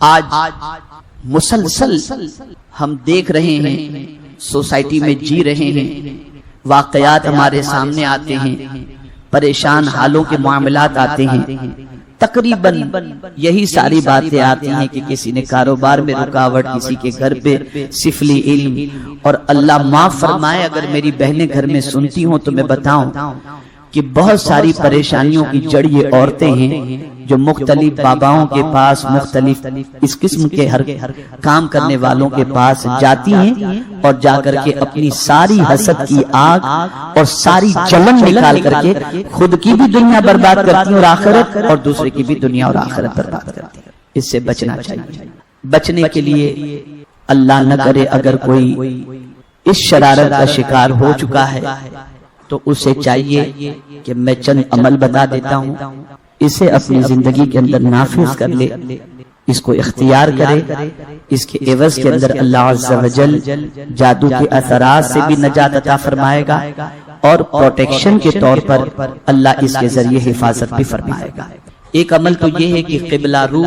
آج مسلسل ہم دیکھ رہے ہیں، سوسائٹی میں جی رہے ہیں، واقعات ہمارے سامنے آتے ہیں، پریشان حالوں کے معاملات آتے ہیں، تقریباً یہی ساری باتیں آتی ہیں کہ کسی نے کاروبار میں رکاوٹ، کسی کے گھر پہ سفلی علم، اور اللہ معاف فرمائے اگر میری بہنیں گھر میں سنتی ہوں تو میں بتاؤں کہ بہت ساری پریشانیوں کی جڑ یہ عورتیں ہیں جو مختلف باباؤں کے پاس، مختلف اس قسم کے ہر کام کرنے والوں کے پاس جاتی ہیں اور جا کر کے اپنی ساری حسد کی آگ اور ساری جلن نکال کر کے خود کی بھی دنیا برباد کرتی ہیں اور آخرت، اور دوسرے کی بھی دنیا اور آخرت برباد کرتی ہیں۔ اس سے بچنا چاہیے۔ بچنے کے لیے اللہ نہ کرے اگر کوئی اس شرارت کا شکار ہو چکا ہے تو اسے چاہیے کہ میں چند عمل بتا دیتا ہوں، اسے اپنی زندگی کے اندر نافذ کر لے، اس کو اختیار کرے، اس کے عوض کے اندر اللہ عز و جل جادو کے اثرات سے بھی نجات عطا فرمائے گا اور پروٹیکشن کے طور پر اللہ اس کے ذریعے حفاظت بھی فرمائے گا۔ ایک عمل تو یہ ہے کہ قبلہ رو،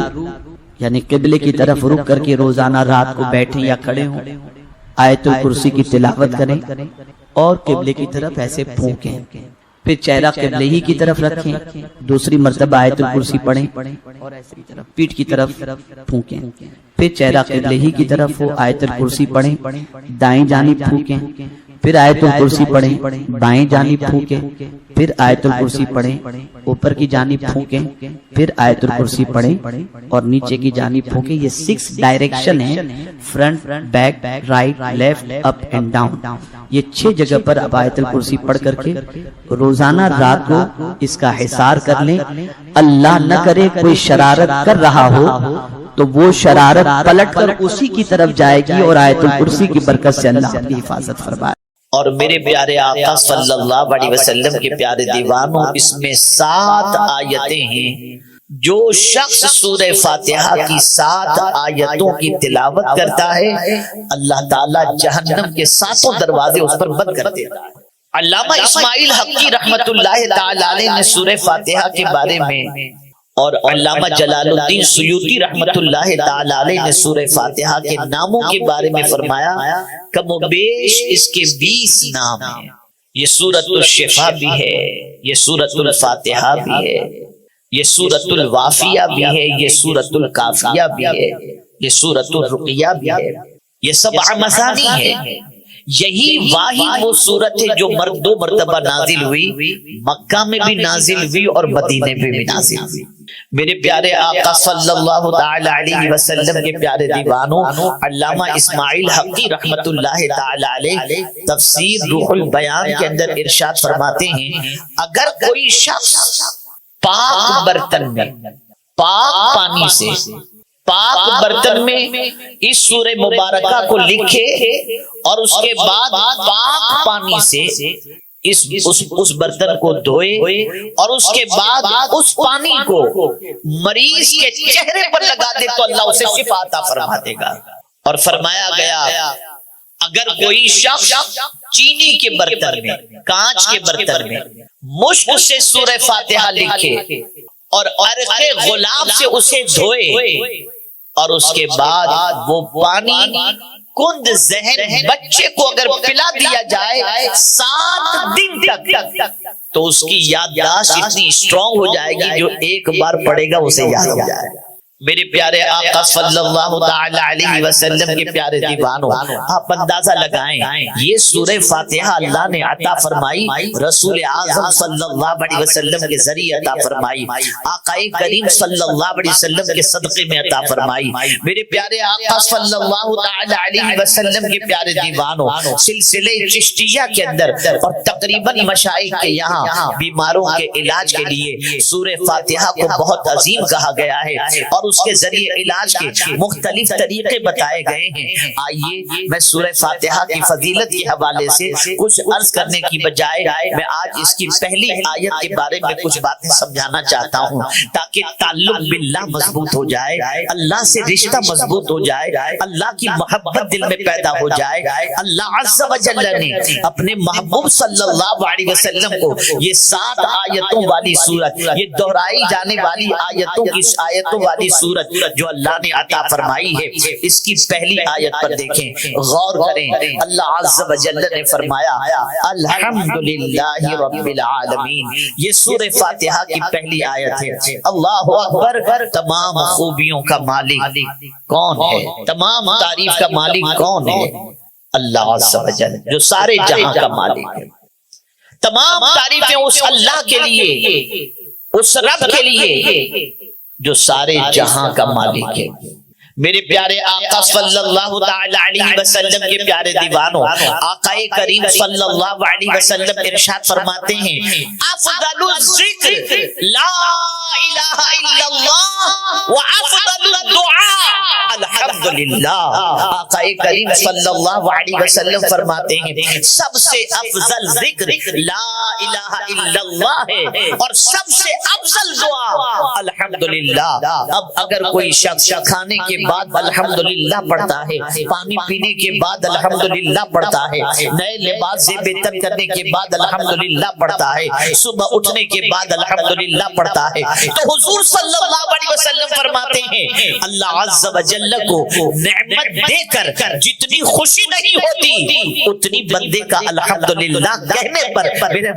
یعنی قبلے کی طرف رک کر کے روزانہ رات کو بیٹھیں یا کھڑے ہوں، آیت الکرسی کی تلاوت کریں اور قبلے کی طرف ایسے پھونکیں، پھر چہرہ قبلے ہی کی طرف رکھیں، دوسری مرتبہ آیت الکرسی پڑھیں اور ایسے پیٹھ کی طرف پھونکیں، پھر چہرہ قبلے ہی کی طرف ہو، آیت الکرسی پڑھیں، دائیں جانب پھونکیں، پھر آیت الکرسی پڑھیں، بائیں جانب پھونکیں، پھر آیت الکرسی پڑھیں، اوپر کی جانب پھونکیں، پھر آیت الکرسی پڑھیں اور نیچے کی جانب پھونکیں۔ یہ 6 ڈائریکشن ہے، front, back, right, left, up and down. یہ 6 جگہ پر اب آیت الکرسی پڑھ کر کے روزانہ رات کو اس کا حصار کر لیں۔ اللہ نہ کرے کوئی شرارت کر رہا ہو تو وہ شرارت پلٹ کر اسی کی طرف جائے گی اور آیت الکرسی کی برکت سے اللہ کی حفاظت فرمائے۔ اور میرے پیارے آقا صلی اللہ علیہ وسلم کے پیارے دیوانوں، اس میں 7 آیتیں ہیں۔ جو شخص سورہ فاتحہ کی 7 آیتوں کی تلاوت کرتا ہے اللہ تعالیٰ جہنم کے 7 دروازے اس پر بند کر دیتا ہے۔ علامہ اسماعیل حقی رحمت اللہ تعالی علیہ نے سورہ فاتحہ کے بارے میں اور علامہ جلال الدین سیوطی رحمت اللہ تعالی علیہ نے سورہ فاتحہ کے ناموں کے بارے میں فرمایا کم و بیش اس کے 20 نام ہیں۔ یہ سورۃ الشفا بھی ہے، یہ سورۃ الفاتحہ بھی ہے، یہ سورۃ الوافیہ بھی ہے، یہ سورۃ الکافیہ بھی ہے، یہ سورۃ الرقیہ بھی ہے، یہ 7 مثانی ہے۔ یہی واحد وہ سورت ہے جو 2 مرتبہ نازل ہوئی، مکہ میں بھی نازل ہوئی اور مدینے میں بھی نازل ہوئی۔ میرے پیارے آقا صلی اللہ تعالی علیہ وسلم کے پیارے دیوانوں، علامہ اسماعیل حقی رحمت اللہ تعالی علیہ تفسیر روح البیان کے اندر ارشاد فرماتے ہیں اگر کوئی شخص پاک برتن میں، پاک پانی سے، پاک برتن میں اس سورہ مبارکہ کو لکھے اور اس کے بعد پاک پانی سے اس برتن کو دھوئے اور اس کے بعد اس پانی کو مریض کے چہرے پر لگا دے تو اللہ اسے شفا عطا فرما دے گا۔ اور فرمایا گیا اگر کوئی شخص چینی کے برتن میں، کانچ کے برتن میں مشک سے سورہ فاتحہ لکھے اور عرق غلام سے اسے دھوئے اور اس کے بعد وہ پانی کند ذہن بچے کو اگر پلا دیا جائے 7 دن تک تو اس کی یادداشت اتنی اسٹرانگ ہو جائے گی جو ایک بار پڑھے گا اسے یاد ہو جائے گا۔ میرے پیارے آقا صلی اللہ تعالی علیہ وسلم کے پیارے دیوانوں، آپ اندازہ لگائیں یہ سورہ فاتحہ اللہ نے عطا فرمائی، رسول اعظم صلی اللہ علیہ وسلم کے ذریعے عطا فرمائی، آقا کریم صلی اللہ علیہ وسلم کے صدقے میں عطا فرمائی۔ میرے پیارے آقا صلی اللہ تعالی علیہ وسلم کے پیارے دیوانوں، سلسلے چشتیہ کے اندر اور تقریباً مشائخ کے یہاں بیماروں کے علاج کے لیے سورہ فاتحہ کو بہت عظیم کہا گیا ہے اور اس کے ذریعے علاج کے مختلف طریقے بتائے گئے ہیں۔ آئیے میں سورہ فاتحہ کی فضیلت کے حوالے سے کچھ عرض کرنے کی بجائے میں آج اس کی پہلی آیت کے بارے میں کچھ باتیں سمجھانا چاہتا ہوں تاکہ تعلق باللہ مضبوط ہو جائے، اللہ سے رشتہ مضبوط ہو جائے، اللہ کی محبت دل میں پیدا ہو جائے۔ اللہ عز و جل نے اپنے محبوب صلی اللہ علیہ وسلم کو یہ 7 آیتوں والی سورت، یہ دہرائی جانے والی آیتوں والی صورت جو اللہ نے عطا فرمائی ہے، اس کی پہلی آیت پر دیکھیں، غور کریں۔ اللہ عز و جل نے فرمایا الحمدللہ رب العالمین، یہ سورہ فاتحہ کی پہلی آیت ہے۔ اللہ اکبر، تمام خوبیوں کا مالک کون ہے؟ تمام تعریف کا مالک کون ہے؟ اللہ عز و جل، جو سارے جہاں کا مالک ہے۔ تمام تعریفیں اس اللہ کے لیے، اس رب کے لیے جو سارے جہاں کا مالک ہے۔ میرے پیارے آقا صلی اللہ تعالی علیہ وسلم کے پیارے دیوانوں، آقا کریم صلی اللہ علیہ وسلم ارشاد فرماتے ہیں افضل الذکر لا الہ الا اللہ وافضل الدعاء الحمدللہ۔ آقا کریم صلی اللہ علیہ وسلم فرماتے ہیں سب سے افضل ذکر لا الہ الا اللہ ہے، اور سب سے افضل دعا الحمدللہ۔ اب اگر کوئی شخص کھانے کے بعد الحمدللہ پڑھتا ہے، پانی پینے کے بعد الحمدللہ پڑھتا ہے، نئے لباس سے بہتر کرنے کے بعد الحمدللہ پڑھتا ہے، صبح اٹھنے کے بعد الحمدللہ پڑھتا ہے، تو حضور صلی اللہ علیہ وسلم فرماتے ہیں اللہ عز و جل کو نعمت دے کر جتنی خوشی نہیں ہوتی، اتنی بندے کا الحمدللہ کہنے پر میرا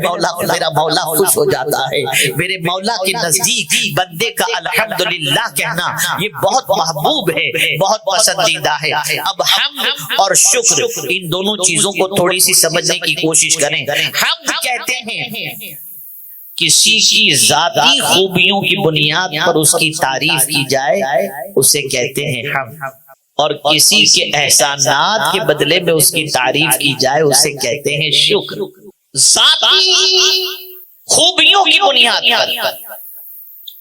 مولا خوش ہو جاتا ہے۔ میرے مولا کے نزدیک بندے کا الحمدللہ کہنا یہ بہت محبوب ہے، بہت پسندیدہ ہے۔ اب حمد اور شکر، ان دونوں چیزوں کو تھوڑی سی سمجھنے کی کوشش کریں۔ حمد کہتے ہیں کسی کی ذاتی خوبیوں کی بنیاد پر اس کی تعریف کی جائے، اسے کہتے ہیں حمد، اور کسی کے احسانات کے بدلے میں اس کی تعریف کی جائے، اسے کہتے ہیں شکر۔ ذاتی خوبیوں کی بنیاد پر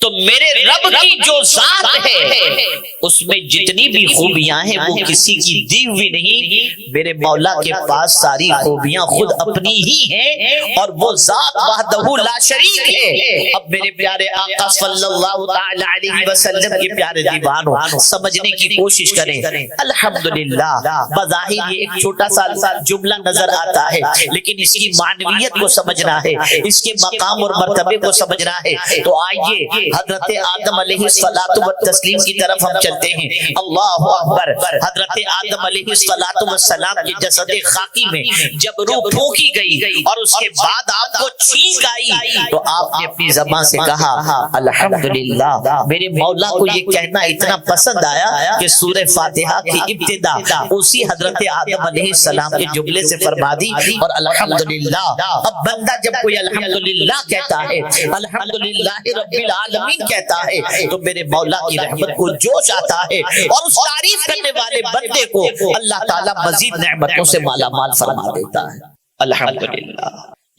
تو میرے رب کی جو ذات ہے اس میں جتنی بھی خوبیاں ہیں وہ کسی کی دی ہوئی نہیں، میرے مولا کے پاس ساری خوبیاں خود اپنی ہی ہیں، اور وہ ذات وحدہ لا شریک ہے۔ اب میرے پیارے آقا صلی اللہ تعالی علیہ وسلم کے پیارے دیوانوں، سمجھنے کی کوشش کریں۔ الحمدللہ بظاہر یہ ایک چھوٹا سا جملہ نظر آتا ہے، لیکن اس کی معنویت کو سمجھنا ہے، اس کے مقام اور مرتبے کو سمجھنا ہے، تو آئیے حضرت آدم علیہ الصلوۃ والتسلیم کی طرف ہم چلتے ہیں۔ اللہ اکبر، حضرت آدم علیہ الصلوۃ والسلام کے جسد خاکی میں جب روح پھونکی گئی اور اس کے بعد آپ کو چھینک آئی، تو آپ نے اپنی زبان سے کہا الحمدللہ۔ میرے مولا کو یہ کہنا اتنا پسند آیا کہ سورہ فاتحہ کی ابتدا اسی حضرت آدم علیہ السلام کے جملے سے فرما دی، اور الحمدللہ۔ اب بندہ جب کوئی الحمدللہ کہتا ہے، الحمدللہ رب العالمین کہتا ہے، تو میرے مولا کی رحمت کو جوش آتا ہے، اور اس تعریف کرنے والے بندے کو اللہ تعالیٰ مزید نعمتوں سے مالا مال فرما دیتا ہے۔ الحمدللہ۔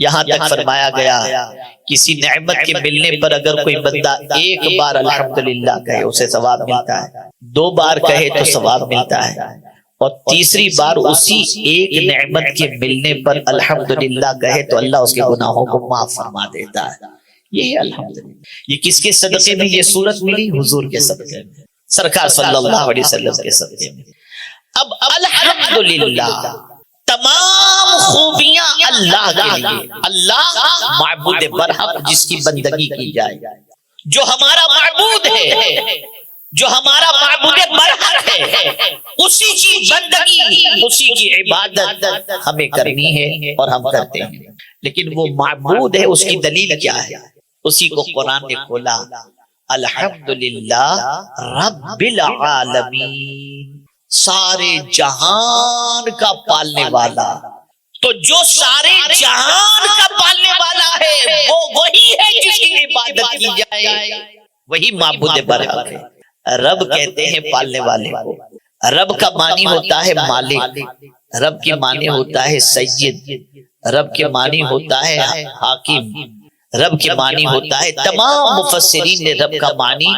یہاں تک فرمایا گیا کسی نعمت کے ملنے پر اگر کوئی بندہ ایک بار الحمدللہ کہے اسے ثواب ملتا ہے، 2 بار کہے تو ثواب ملتا ہے، اور تیسری بار اسی ایک نعمت کے ملنے پر الحمدللہ کہے تو اللہ اس کے گناہوں کو معاف فرما دیتا ہے۔ یہ الحمدللہ، یہ کس کے صدقے میں یہ صورت ملی؟ حضور کے صدقے میں، سرکار صلی اللہ علیہ وسلم کے صدقے میں۔ اب الحمدللہ، تمام خوبیاں اللہ کے لیے، اللہ معبود برحق جس کی بندگی کی جائے، جو ہمارا معبود ہے، جو ہمارا معبود برحق ہے، اسی کی بندگی، اسی کی عبادت ہمیں کرنی ہے اور ہم کرتے ہیں۔ لیکن وہ معبود ہے، اس کی دلیل کیا ہے؟ اسی کو قرآن نے کھولا، الحمدللہ رب العالمین، سارے جہان کا پالنے والا۔ تو جو سارے جہان کا پالنے والا ہے وہ وہی ہے جس کی عبادت کی جائے، وہی معبود برحق ہے۔ رب کہتے ہیں پالنے والے کو، رب کا معنی ہوتا ہے مالک، رب کے معنی ہوتا ہے سید، رب کے معنی ہوتا ہے حاکم، رب کے معنی ہوتا ہے، تمام مفسرین نے رب کا معنی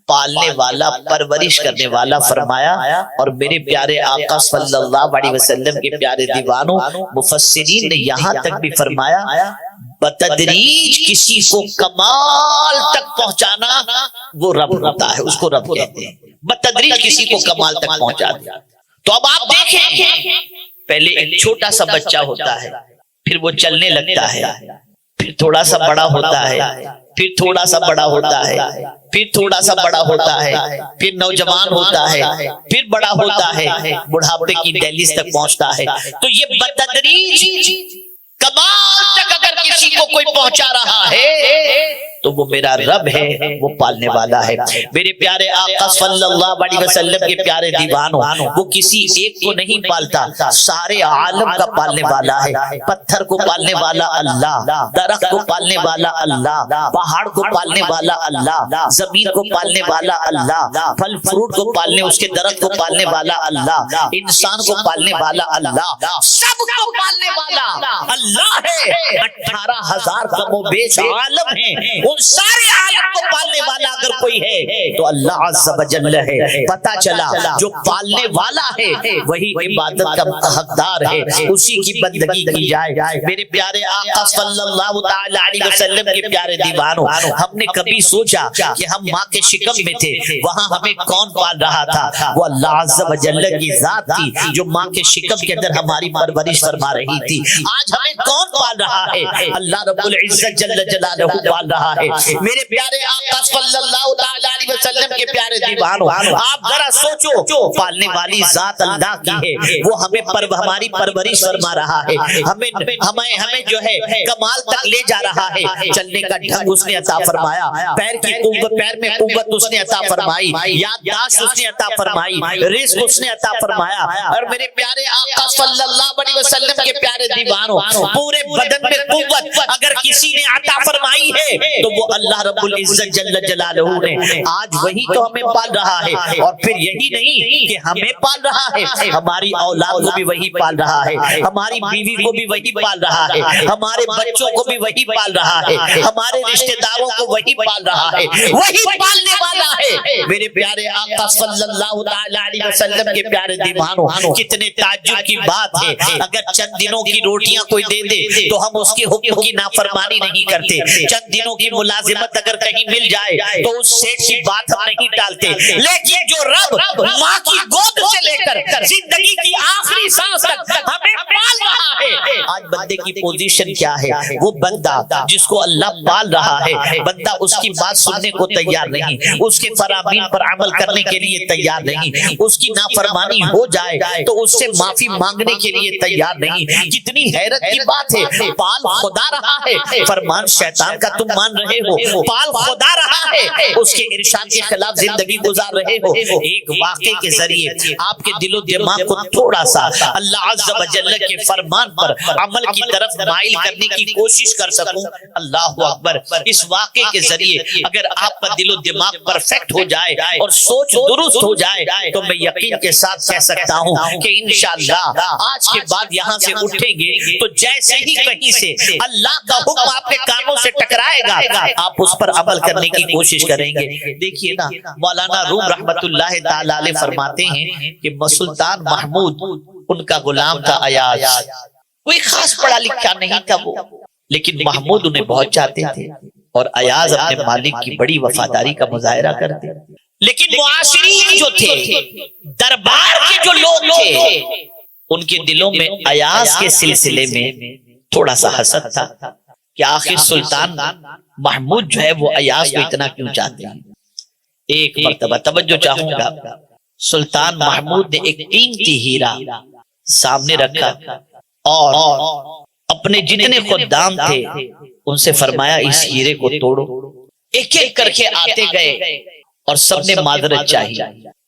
پالنے والا، پرورش کرنے والا فرمایا۔ اور میرے پیارے آقا صلی اللہ علیہ وسلم کے پیارے دیوانوں، مفسرین نے یہاں تک بھی فرمایا بتدریج کسی کو کمال تک پہنچانا وہ رب ہوتا ہے، اس کو رب کہتے ہیں، بتدریج کسی کو کمال تک پہنچا دیا۔ تو اب آپ دیکھیں، پہلے ایک چھوٹا سا بچہ ہوتا ہے، پھر وہ چلنے لگتا ہے، پھر تھوڑا سا بڑا ہوتا ہے، پھر تھوڑا سا بڑا ہوتا ہے، پھر تھوڑا سا بڑا ہوتا ہے، پھر نوجوان ہوتا ہے، پھر بڑا ہوتا ہے، بڑھاپے کی دہلیز تک پہنچتا ہے۔ تو یہ بتدریج کمال تک اگر کسی کو کوئی پہنچا رہا ہے تو وہ میرا رب ہے، وہ پالنے والا ہے۔ میرے پیارے آقا صلی اللہ علیہ وسلم کے پیارے دیوانوں، وہ کسی ایک کو نہیں پالتا، سارے عالم کا پالنے والا ہے۔ پتھر کو پالنے والا اللہ، درخت کو پالنے والا اللہ، پہاڑ کو پالنے والا اللہ، زمین کو پالنے والا اللہ، پھل فروٹ کو پالنے، اس کے درخت کو پالنے والا اللہ، انسان کو پالنے والا اللہ، سب کو پالنے والا اللہ ہے۔ 18,000 کم و بیش عالم ہیں، ان سارے عالم کو پالنے والا اگر کوئی ہے تو اللہ عز و جل ہے۔ پتہ چلا جو پالنے والا ہے وہی عبادت کا حقدار ہے، اسی کی بندگی کی جائے۔ میرے پیارے آقا صلی اللہ تعالی علیہ وسلم کے پیارے دیوانوں، ہم نے کبھی سوچا کہ ہم ماں کے شکم میں تھے، وہاں ہمیں کون پال رہا تھا؟ وہ اللہ عز و جل کی ذات تھی جو ماں کے شکم کے اندر ہماری پرورش فرما رہی تھی۔ آج ہمیں کون پال رہا ہے؟ اللہ رب العزت جل جلالہ پال رہا ہے۔ میرے پیارے آقا صلی اللہ تعالی علیہ وسلم کے پیارے دیوانوں، آپ ذرا سوچو، پالنے والی ذات اللہ کی ہے، وہ ہمیں ہماری پرورش فرما رہا ہے، ہمیں جو ہے کمال تک لے جا رہا ہے۔ چلنے کا ڈھنگ اس نے عطا فرمایا، پیر کی قوت، پیر میں قوت اس نے عطا فرمائی، یادداشت اس نے عطا فرمائی، رزق اس نے عطا فرمایا۔ اور میرے پیارے آقا صلی اللہ علیہ وسلم کے پیارے دیوانوں، پورے بدن میں قوت اگر کسی نے عطا فرمائی ہے تو وہ اللہ رب العزت جل جلالہ نے۔ آج وہی تو ہمیں پال رہا ہے، اور پھر یہی نہیں کہ ہمیں پال رہا ہے، ہماری اولاد کو بھی وہی پال رہا ہے، ہماری بیوی کو بھی وہی پال رہا ہے، ہمارے بچوں کو بھی وہی پال رہا ہے، ہمارے رشتہ داروں کو وہی پال رہا ہے، وہی پالنے والا ہے۔ میرے پیارے آقا صلی اللہ تعالی علیہ وسلم کے پیارے دیوانوں، کتنے تعجب کی بات ہے، اگر چند دنوں کی روٹیاں کوئی دے دے تو ہم اس کے حکم کی نافرمانی نہیں کرتے، چند دنوں کی ملازمت اگر کہیں مل جائے تو اس سیٹ کی بات ہم نہیں ٹالتے، لیکن جو رب ماں کی گود سے لے کر زندگی کی آخری سانس تک ہمیں پال رہا ہے، آج بندے کی پوزیشن کیا ہے؟ وہ بندہ جس کو اللہ پال رہا ہے، بندہ اس کی بات سننے کو تیار نہیں، اس کے فرامین پر عمل کرنے کے لیے تیار نہیں، اس کی نافرمانی ہو جائے تو اس سے معافی مانگنے کے لیے تیار نہیں۔ کتنی حیرت کی بات ہے، پال خدا رہا ہے، فرمان شیطان کا تم مان رہے ہو، پال خدا رہا ہے، اس کے ارشاد کے خلاف زندگی گزار رہے ہو۔ ایک واقعے کے ذریعے آپ کے دل و دماغ کو تھوڑا سا اللہ عز و جل کے فرمان پر عمل کی طرف مائل کرنے کی کوشش کر سکوں۔ اللہ اکبر، اس واقعے کے ذریعے اگر آپ کا دل و دماغ پرفیکٹ ہو جائے اور سوچ درست ہو جائے تو میں یقین کے ساتھ کہہ سکتا ہوں کہ انشاءاللہ آج کے بعد یہاں سے اٹھیں گے تو جیسے ہی کہیں سے اللہ کا حکم آپ کے کانوں سے ٹکرائے گا آپ اس پر عمل کرنے کی کوشش کریں گے۔ دیکھیے نا، مولانا روم رحمت اللہ تعالی علیہ فرماتے ہیں کہ سلطان محمود ان کا غلام تھا ایاز، کوئی خاص پڑھا لکھا نہیں تھا وہ، لیکن محمود انہیں بہت چاہتے تھے اور ایاز اپنے مالک کی بڑی وفاداری کا مظاہرہ کرتے۔ لیکن معاشرین جو تھے، دربار کے جو لوگ تھے، ان کے دلوں میں ایاز کے سلسلے میں تھوڑا سا حسد تھا کہ آخر سلطان محمود جو ہے وہ ایاز کو اتنا کیوں چاہتے ہیں۔ ایک مرتبہ توجہ چاہوں گا، سلطان محمود نے ایک قیمتی ہیرا سامنے رکھا اور اپنے جتنے خدام تھے ان سے فرمایا اس ہیرے کو توڑو۔ ایک ایک کر کے آتے گئے اور سب نے معذرت چاہی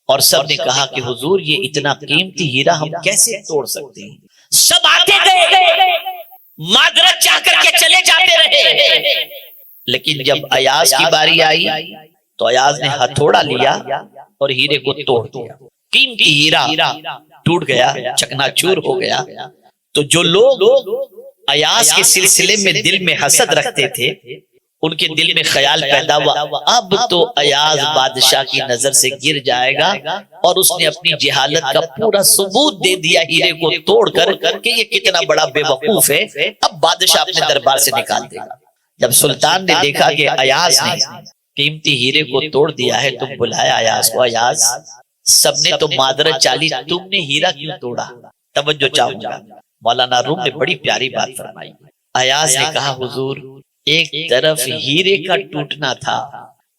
اور سب نے کہا کہ حضور یہ اتنا قیمتی ہیرا ہم کیسے توڑ سکتے ہیں۔ سب آتے گئے، معذرت چاہ کر کے چلے جاتے رہے، لیکن جب ایاز کی باری آئی تو ایاز نے ہتھوڑا لیا اور ہیرے کو توڑ دیا۔ قیمتی ہیرا ٹوٹ گیا، چکنا چور ہو گیا۔ تو جو لوگ ایاز کے سلسلے میں دل میں حسد رکھتے تھے ان کے دل میں خیال پیدا ہوا اب تو ایاز بادشاہ کی نظر سے گر جائے گا، اور اس نے اپنی جہالت کا پورا ثبوت دے دیا ہیرے کو توڑ کر کہ یہ کتنا بڑا بے وقوف ہے، اب بادشاہ اپنے دربار سے نکال دے گا۔ جب سلطان نے دیکھا کہ ایاز نے قیمتی ہیرے کو توڑ دیا ہے تو بلایا ایاز کو، ایاز سب نے تو معذرت چالی، تم نے ہیرا کیوں توڑا؟ توجہ چاہوں گا، مولانا روم نے بڑی پیاری بات فرمائی۔ ایاز نے کہا حضور ایک طرف ہیرے کا ٹوٹنا تھا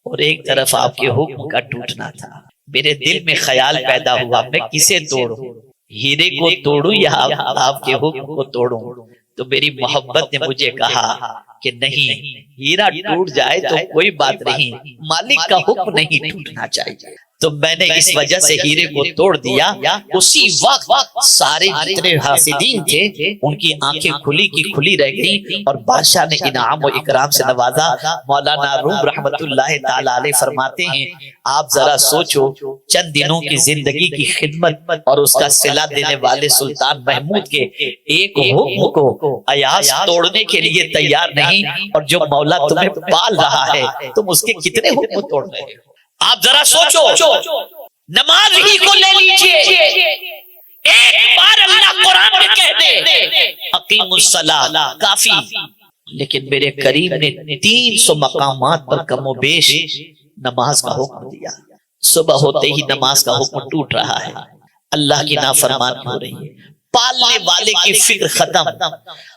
اور ایک طرف آپ کے حکم کا ٹوٹنا تھا. میرے دل میں خیال پیدا ہوا میں کسے توڑوں, ہیرے کو توڑوں یا آپ کے حکم کو توڑوں؟ تو میری محبت نے مجھے کہا کہ نہیں, ہیرا ٹوٹ جائے تو کوئی بات نہیں, مالک کا حکم نہیں ٹوٹنا چاہیے. تو میں نے اس وجہ سے ہیرے کو توڑ دیا. اسی وقت سارے جتنے حاسدین تھے ان کی آنکھیں کھلی کی کھلی رہ گئی اور بادشاہ نے انعام و اکرام سے نوازا. مولانا روم رحمت اللہ تعالی علیہ فرماتے ہیں آپ ذرا سوچو, چند دنوں کی زندگی کی خدمت اور اس کا صلہ دینے والے سلطان محمود کے ایک حکم کو ایاز توڑنے کے لیے تیار نہیں, اور جو مولا تمہیں پال رہا ہے تم اس کے کتنے حکم توڑ رہے ہو. آپ ذرا سوچو, نماز ہی کو لے لیجئے, ایک بار اللہ قرآن میں کہہ دے اقیم الصلاۃ کافی, لیکن میرے کریم نے 300 مقامات پر کم و بیش نماز کا حکم دیا. صبح ہوتے ہی نماز کا حکم ٹوٹ رہا ہے, اللہ کی نافرمانی ہو رہی ہے, پالنے والے کی فکر ختم,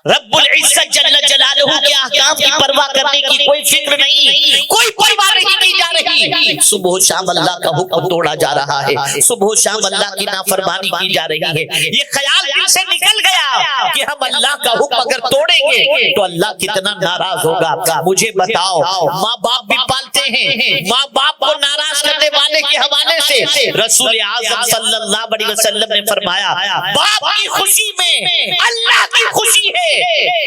رب العزت جل جلالہ کے احکام کی پرواہ کرنے کی کوئی فکر نہیں, کوئی پرواہ نہیں کی جا رہی. صبح و شام اللہ کا حکم توڑا جا رہا ہے, صبح و شام اللہ کی نافرمانی کی جا رہی ہے. یہ خیال دل سے نکل گیا کہ ہم اللہ کا حکم اگر توڑیں گے تو اللہ کتنا ناراض ہوگا. مجھے بتاؤ, ماں باپ بھی پالتے ہیں, ماں باپ کو ناراض کرنے والے کے حوالے سے رسول اعظم صلی اللہ علیہ وسلم نے فرمایا باپ کی خوشی میں اللہ کی خوشی ہے,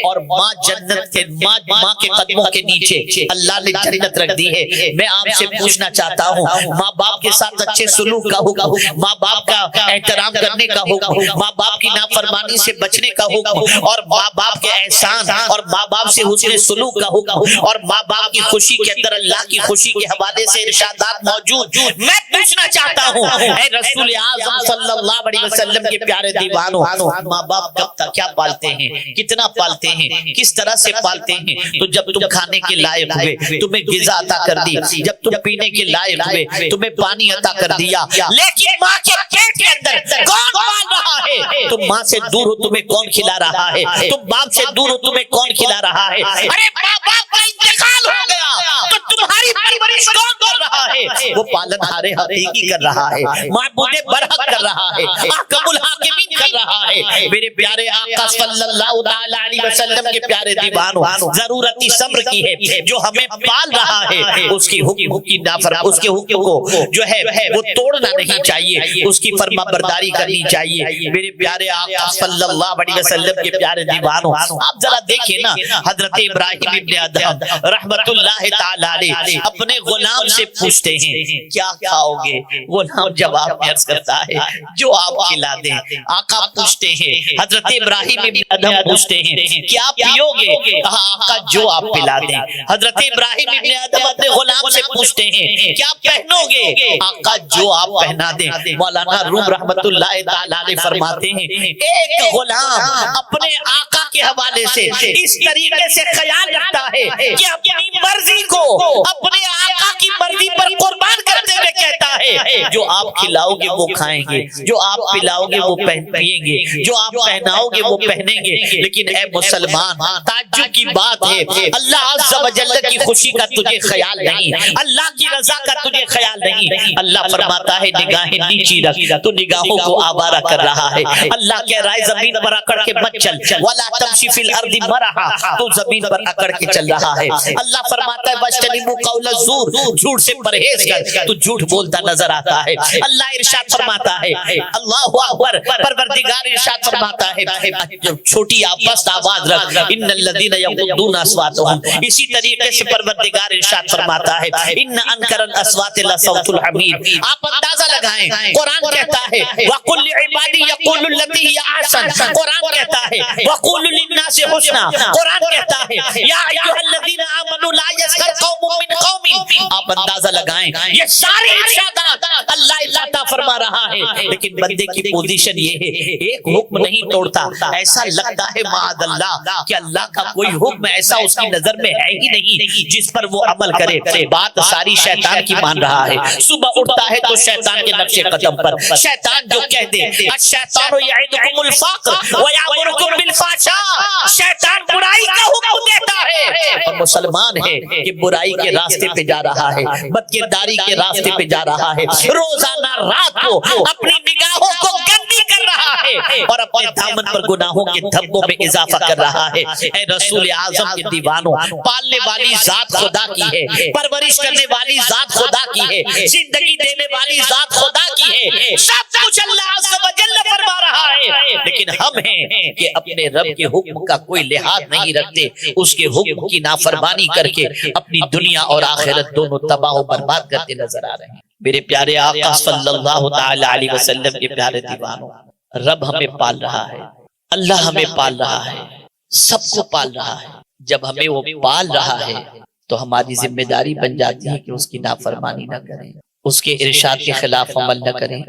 اور ماں جنت کے ماں کے قدموں کے نیچے اللہ نے جنت رکھ دی ہے. میں آپ سے پوچھنا چاہتا ہوں, ماں باپ کے ساتھ اچھے سلوک کا حکم, ماں باپ کا احترام کرنے کا حکم, ماں باپ کی نافرمانی سے بچنے کا حکم, اور ماں باپ کے احسان اور ماں باپ سے حسن سلوک کا حکم, اور ماں باپ کی خوشی کے اندر اللہ کی خوشی کے حوالے سے ارشادات موجود. میں پوچھنا چاہتا ہوں اے رسول اعظم صلی اللہ علیہ وسلم کے پیارے دیوانوں, ماں باپ کب تک کیا پالتے ہیں, کتنا پالتے ہیں, کس طرح سے پالتے ہیں؟ تو جب تم کھانے کے لائق ہوئے تمہیں غذا عطا کر دی, جب تم پینے کے لائق ہوئے تمہیں پانی عطا کر دیا, لیکن ماں کے پیٹ کے اندر کون پال رہا ہے؟ تم ماں سے دور ہو تمہیں کون کھلا رہا ہے, تم باپ سے دور ہو تمہیں کون کھلا رہا ہے؟ ارے ماں باپ کا انتقال ہو گیا تو تمہاری پرورش کون کر رہا ہے؟ وہ پالن ہار حقیقی کر رہا ہے, معبود برحق کر رہا ہے, احکم الحاکمین کر رہا ہے. میرے پیارے آقا صلی اللہ تعالی علیہ وسلم کے پیارے دیوانوں, ضرورت صبر کی ہے, جو ہمیں پال رہا ہے اس کی حکم کی نافرمانی, اس کے حکم کو جو ہے وہ توڑنا نہیں چاہیے, اس کی فرما برداری کرنی چاہیے. میرے پیارے آقا صلی اللہ علیہ وسلم کے پیارے دیوانوں, آپ ذرا دیکھیں نا, حضرت ابراہیم ابن ادہم رحمت اللہ تعالی علیہ اپنے غلام سے پوچھتے ہیں کیا کھاؤ گے؟ غلام جواب میں عرض کرتا ہے جو آپ کھلا دیں. آقا پوچھتے ہیں, حضرت ابراہیم ابن ادہم پوچھتے ہیں کیا پیو گے؟ کہا آقا جو آپ پلا دیں. حضرت ابراہیم ابن ادہم اپنے غلام سے پوچھتے ہیں کیا پہنو گے؟ آقا جو آپ پہنا دیں. مولانا روم رحمت اللہ تعالی علیہ فرماتے ہیں ایک غلام اپنے آقا کے حوالے سے اس طریقے سے خیال رکھتا ہے کہ اپنی مرضی کو اپنے آقا کی مرضی پر قربان کرتے ہوئے کہتا ہے جو آپ کھلاؤ گے وہ کھائیں گے, جو آپ پلاؤ گے وہ پیئیں گے, جو آپ پہناؤ گے وہ پہنیں گے. لیکن اے مسلمان, تعجب کی بات ہے اللہ عز و جل کی خوشی کا تجھے خیال نہیں, اللہ کی رضا کا تجھے خیال نہیں. اللہ فرماتا ہے نگاہیں نیچی رکھ, تو نگاہوں کو آوارہ کر رہا ہے. اللہ کہہ رہا ہے زمین پر اکڑ کے مت چل, ولا تمشی فی الارض مرحا, تو زمین پر اکڑ کے چل رہا ہے. اللہ فرماتا ہے واجتنبوا قول الزور, جھوٹ سے پرہیز کر, تو جھوٹ بولتا نظر آتا ہے. اللہ ارشاد فرماتا ہے اللہ اکبر, پروردگار ارشاد فرماتا ہے چھوٹی آواز آواز رکھ, ان الذین یغضون اصواتهم. اسی طریقے سے پروردگار ارشاد فرماتا ہے ان انکر الاصوات لصوت الحمیر. آپ اندازہ لگائیں, قرآن کہتا ہے وقل لعبادی یقولوا التی ہی احسن, قرآن کہتا ہے وقولوا للناس حسنا, قرآن کہتا ہے یا ایھا الذین آمنوا لا یسخر قوم من قوم. آپ اندازہ لگائیں یہ سارے ارشادات اللہ عطا فرما رہا ہے، لیکن بندے کی پوزیشن یہ ہے ایک حکم نہیں توڑتا، ایسا لگتا ہے معاذ اللہ کہ اللہ کا کوئی حکم ایسا اس کی نظر میں ہے ہی نہیں جس پر وہ عمل کرے، بات ساری شیطان کی مان رہا ہے۔ صبح اٹھتا ہے تو شیطان کے نقش قدم پر شیطان جو کہہ دے الشیطان یعدکم الفقر ویامرکم بالفحشاء، شیطان برائی کا حکم دیتا ہے اور مسلمان ہے کہ برائی کے راستے پہ جا رہا ہے، بدکرداری کے راستے پہ جا رہا ہے، روزانہ رات کو اپنی نگاہوں کو گندی کر رہا ہے اور اپنے دامن پر گناہوں کے دھبوں میں اضافہ کر رہا ہے۔ اے رسول اعظم کے دیوانوں، پالنے والی ذات خدا کی ہے، پرورش کرنے والی ذات خدا کی ہے، زندگی دینے والی ذات خدا کی ہے، سب کچھ اللہ عز و جل فرما رہا ہے، لیکن ہم ہیں کہ اپنے رب کے حکم کا کوئی لحاظ نہیں رکھتے، اس کے حکم کی نافرمانی کر کے اپنی دنیا اور آخرت دونوں تباہ و برباد کرتے نظر آ رہے ہیں۔ میرے پیارے آقا صلی اللہ تعالی علیہ وسلم کے پیارے دیوانوں، رب ہمیں پال رہا ہے، اللہ ہمیں پال رہا ہے، سب کو پال رہا ہے۔ جب ہمیں وہ پال رہا ہے تو ہماری ذمہ داری بن جاتی ہے کہ اس کی نافرمانی نہ کریں، اس کے ارشاد کے خلاف عمل نہ کریں۔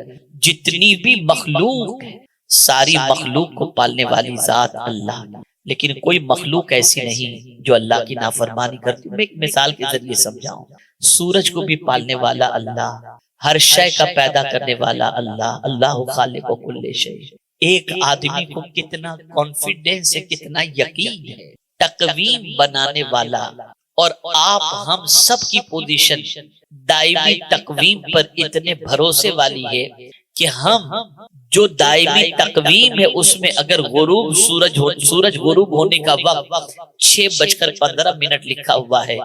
جتنی بھی مخلوق ہے ساری مخلوق کو پالنے والی ذات اللہ، لیکن کوئی مخلوق ایسی نہیں جو اللہ کی نافرمانی کرتی۔ میں ایک مثال کے ذریعے سمجھاؤں، سورج کو بھی پالنے والا اللہ، ہر شے کا پیدا کرنے والا اللہ، اللہ خالق کل شے۔ ایک آدمی کو کتنا کانفیڈنس ہے، کتنا یقین ہے، تقویم بنانے والا، اور آپ ہم سب کی پوزیشن دائمی تقویم پر اتنے بھروسے والی ہے کہ ہم جو دائمی تقویم ہے اس میں اگر غروب سورج غروب ہونے کا وقت 6:15 لکھا ہوا ہے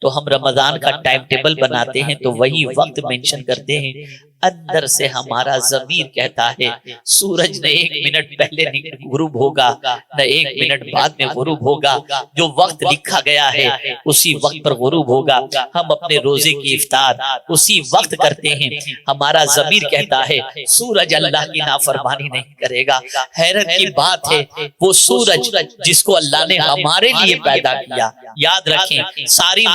تو ہم رمضان کا ٹائم ٹیبل بناتے ہیں تو وہی وقت مینشن کرتے ہیں، اندر سے ہمارا ضمیر کہتا ہے سورج نہ 1 منٹ پہلے غروب ہوگا نہ 1 منٹ بعد میں غروب ہوگا، جو وقت لکھا گیا ہے اسی وقت پر غروب ہوگا۔ ہم اپنے روزے کی افطار اسی وقت کرتے ہیں، ہمارا ضمیر کہتا ہے سورج اللہ کی نافرمانی نہیں کرے گا۔ حیرت کی بات ہے وہ سورج جس کو اللہ نے ہمارے لیے پیدا کیا، یاد رکھیں ساری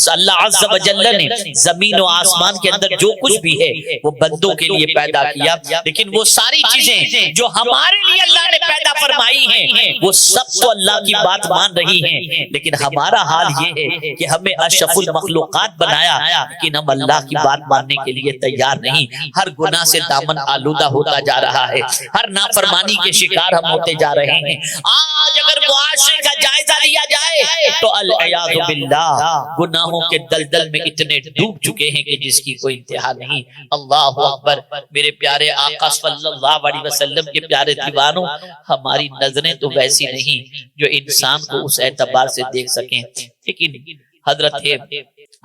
اللہ عز و جل نے زمین و آسمان کے اندر جو کچھ بھی ہے وہ بندوں کے لیے پیدا کیا، لیکن وہ ساری چیزیں جو ہمارے لیے اللہ نے پیدا فرمائی ہیں وہ سب تو اللہ کی بات مان رہی ہیں، لیکن ہمارا حال یہ ہے کہ ہمیں اشرف المخلوقات بنایا لیکن ہم اللہ کی بات ماننے کے لیے تیار نہیں۔ ہر گناہ سے دامن آلودہ ہوتا جا رہا ہے، ہر نافرمانی کے شکار ہم ہوتے جا رہے ہیں۔ آج اگر معاشرے کا جائزہ لیا جائے تو العیاذ باللہ گناہوں کے دلدل میں اتنے ڈوب چکے ہیں کہ جس کی کوئی انتہا نہیں۔ اللہ اکبر۔ میرے پیارے آقا صلی اللہ علیہ وسلم کے پیارے دیوانوں، ہماری نظریں تو ویسی نہیں جو انسان کو اس اعتبار سے دیکھ سکیں، لیکن حضرت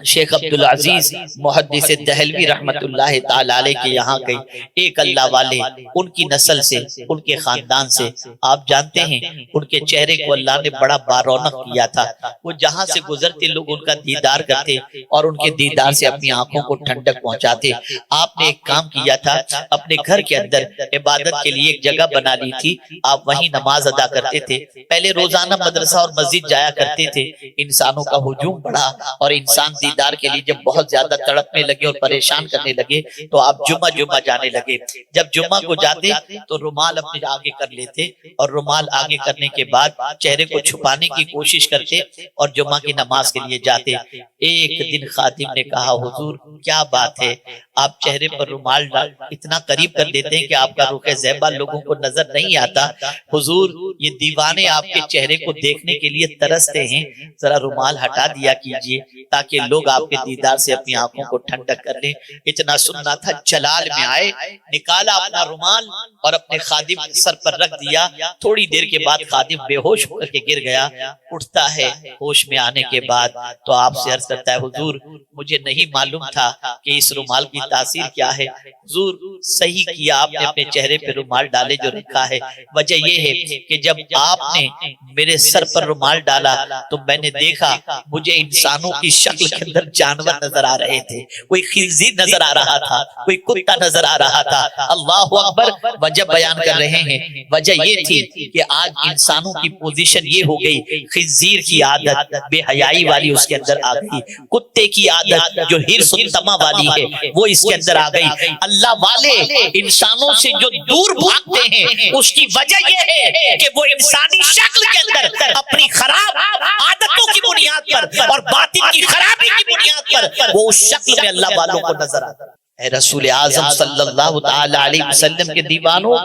شیخ عبدالعزیز محدث دہلوی رحمت اللہ تعالی علیہ کے یہاں گئی، ایک اللہ والے ان کی نسل سے، ان کے خاندان سے، آپ جانتے ہیں ان کے چہرے کو اللہ نے بڑا بارونق کیا تھا، وہ جہاں سے گزرتے لوگ ان کا دیدار کرتے اور ان کے دیدار سے اپنی آنکھوں کو ٹھنڈک پہنچاتے۔ آپ نے ایک کام کیا تھا، اپنے گھر کے اندر عبادت کے لیے ایک جگہ بنا لی تھی، آپ وہیں نماز ادا کرتے تھے۔ پہلے روزانہ مدرسہ اور مسجد جایا کرتے تھے، انسانوں کا ہجوم بڑھا اور انسان دیدار کے لیے جب بہت زیادہ تڑپنے لگے اور پریشان کرنے لگے تو آپ جمعہ جانے لگے۔ جب جمعہ کو جاتے تو رومال اپنے آگے کر لیتے اور رومال آگے کرنے کے بعد چہرے کو چھپانے کی کوشش کرتے اور جمعہ کی نماز کے لیے جاتے۔ ایک دن خادم نے کہا حضور کیا بات ہے، آپ چہرے پر رومال اتنا قریب کر دیتے ہیں کہ آپ کا رخ زیبا لوگوں کو نظر نہیں آتا، حضور یہ دیوانے آپ کے چہرے کو دیکھنے کے لیے ترستے ہیں، ذرا رومال ہٹا دیا کیجئے تاکہ لوگ آپ کے دیدار سے اپنی آنکھوں کو ٹھنڈک کر لیں۔ اتنا سننا تھا، جلال میں آئے، نکالا اپنا رومال اور اپنے خادم کے سر پر رکھ دیا۔ تھوڑی دیر کے بعد خادم بے ہوش ہو کر کے گر گیا، اٹھتا ہے ہوش میں آنے کے بعد تو آپ سے عرض کرتا ہے حضور مجھے نہیں معلوم تھا کہ اس رومال کی تاثیر کیا ہے، حضور صحیح کیا آپ نے اپنے چہرے پہ رومال ڈالے جو رکھا ہے، وجہ یہ ہے کہ جب آپ نے میرے سر پر رومال ڈالا تو میں نے دیکھا مجھے انسانوں کی شکل کے اندر جانور نظر آ رہے تھے، کوئی خنزیر نظر آ رہا تھا، کوئی کتا نظر آ رہا تھا۔ اللہ اکبر۔ وجہ بیان کر رہے ہیں، وجہ یہ تھی کہ آج انسانوں کی پوزیشن یہ ہو گئی، خنزیر کی عادت بے حیائی والی اس کے اندر آ گئی، کتے کی عادت جو ہرس و طمع والی ہے وہ اس کے اندر آ گئی۔ اللہ والے انسانوں سے جو دور بھاگتے ہیں اس کی وجہ یہ ہے کہ وہ انسانی شکل کے اندر اپنی خراب عادتوں کی بنیاد پر اور باطن کی خرابی کی بنیاد پر وہ اس شکل میں اللہ والوں کو نظر آتا ہے۔ اے رسول اعظم صلی اللہ تعالی علیہ وسلم کے دیوانوں،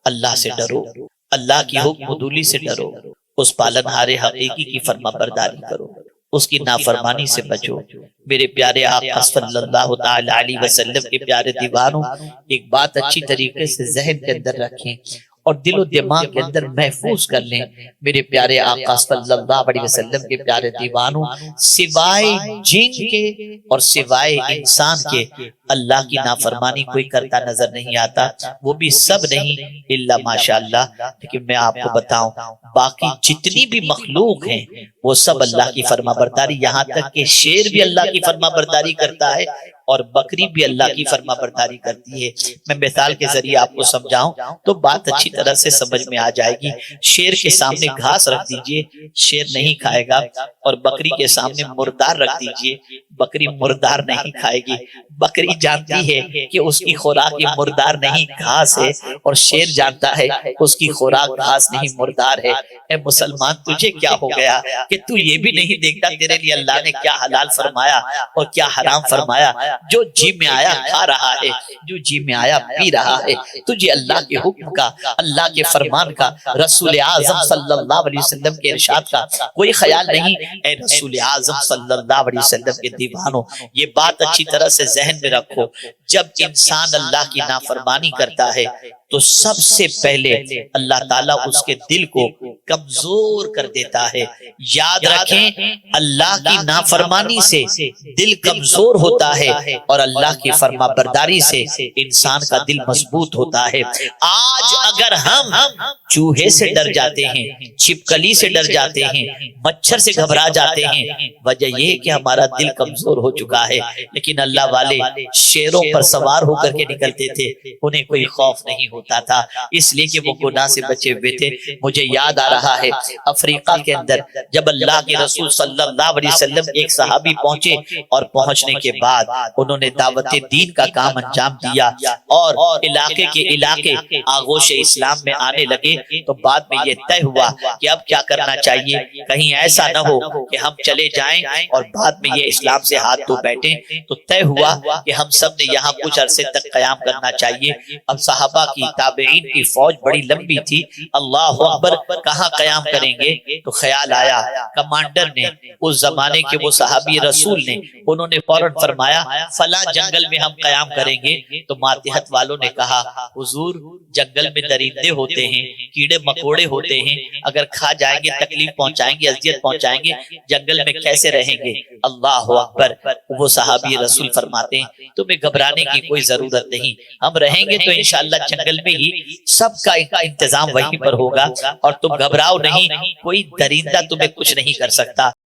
اللہ سے ڈرو، اللہ کی حکم دولی سے ڈرو، اس پالنہار حقیقی کی فرما برداری کرو، اس کی نافرمانی سے بچو۔ میرے پیارے آقا صلی اللہ تعالی علیہ وسلم کے پیارے دیوانوں، ایک بات اچھی طریقے سے ذہن کے اندر رکھیں اور دل و دماغ کے اندر محفوظ کر لیں۔ میرے پیارے آقا صلی اللہ علیہ وسلم کے پیارے دیوانوں، سوائے جن کے اور سوائے انسان کے اللہ کی نافرمانی کوئی کرتا نظر نہیں آتا، وہ بھی سب نہیں الا ماشاءاللہ۔ لیکن میں آپ کو بتاؤں، باقی جتنی بھی مخلوق ہیں وہ سب اللہ کی فرما برداری، یہاں تک کہ شیر بھی اللہ کی فرما برداری کرتا ہے اور بکری بھی اللہ کی فرما برداری کرتی ہے۔ میں مثال کے ذریعے آپ کو سمجھاؤں تو بات اچھی طرح سے سمجھ میں آ جائے گی۔ شیر کے سامنے گھاس رکھ دیجئے، شیر نہیں کھائے گا، اور بکری کے سامنے مردار رکھ دیجئے، بکری مردار نہیں کھائے گی۔ بکری جانتی ہے کہ اس کی خوراک یہ مردار نہیں گھاس ہے، اور شیر جانتا ہے اس کی خوراک گھاس نہیں مردار ہے۔ اے مسلمان، تجھے کیا ہو گیا کہ تو یہ بھی نہیں دیکھتا تیرے لیے اللہ نے کیا حلال فرمایا اور کیا حرام فرمایا؟ جو جی میں آیا کھا رہا ہے، جو جی میں آیا پی رہا ہے۔ تجھے اللہ کے حکم کا، اللہ کے فرمان کا، رسول اعظم صلی اللہ علیہ وسلم کے ارشاد کا کوئی خیال نہیں۔ اے رسول اعظم صلی اللہ علیہ وسلم کے دیوانوں، یہ بات اچھی طرح سے ذہن میں رکھو، جب انسان اللہ کی نافرمانی کرتا ہے تو سب سے پہلے اللہ تعالیٰ اس کے دل کو کمزور کر دیتا ہے۔ یاد رکھیں، اللہ کی نافرمانی سے دل کمزور ہوتا ہے اور اللہ کی فرما برداری سے انسان کا دل مضبوط ہوتا ہے۔ آج اگر ہم چوہے سے ڈر جاتے ہیں، چھپکلی سے ڈر جاتے ہیں، مچھر سے گھبرا جاتے ہیں، وجہ یہ ہے کہ ہمارا دل کمزور ہو چکا ہے۔ لیکن اللہ والے شیروں پر سوار ہو کر کے نکلتے تھے، انہیں کوئی خوف نہیں ہوتا تھا، اس لیے کہ وہ گناہ سے بچے ہوئے تھے۔ مجھے یاد آ رہا ہے افریقہ کے اندر جب اللہ کے رسول صلی اللہ علیہ وسلم ایک صحابی پہنچے، اور پہنچنے کے بعد انہوں نے دعوت دین کا کام انجام دیا اور علاقے کے علاقے آغوش اسلام میں آنے لگے، تو بعد میں یہ طے ہوا کہ اب کیا کرنا چاہیے، کہیں ایسا نہ ہو کہ ہم چلے جائیں اور بعد میں یہ اسلام سے ہاتھ دھو بیٹھیں۔ تو طے ہوا کہ ہم سب نے یہاں کچھ عرصے تک قیام کرنا چاہیے۔ اب صحابہ کی، تابعین کی فوج بڑی لمبی تھی، اللہ اکبر، کہاں قیام کریں گے؟ تو خیال آیا، کمانڈر نے، اس زمانے کے وہ صحابی رسول نے، انہوں نے فوراً فرمایا فلاں جنگل میں ہم قیام کریں گے۔ تو ماتحت والوں نے کہا حضور، جنگل میں درندے ہوتے ہیں، کیڑے مکوڑے ہوتے ہیں، اگر کھا جائیں گے تکلیف پہنچائیں گے، اذیت پہنچائیں گے، جنگل میں کیسے رہیں گے؟ اللہ اکبر۔ وہ صحابی رسول فرماتے ہیں تمہیں گھبرانے کی کوئی ضرورت نہیں، ہم رہیں گے تو انشاءاللہ جنگل میں ہی سب کا انتظام وہیں پر ہوگا، اور تم گھبراؤ نہیں، کوئی درندہ تمہیں کچھ نہیں کر سکتا۔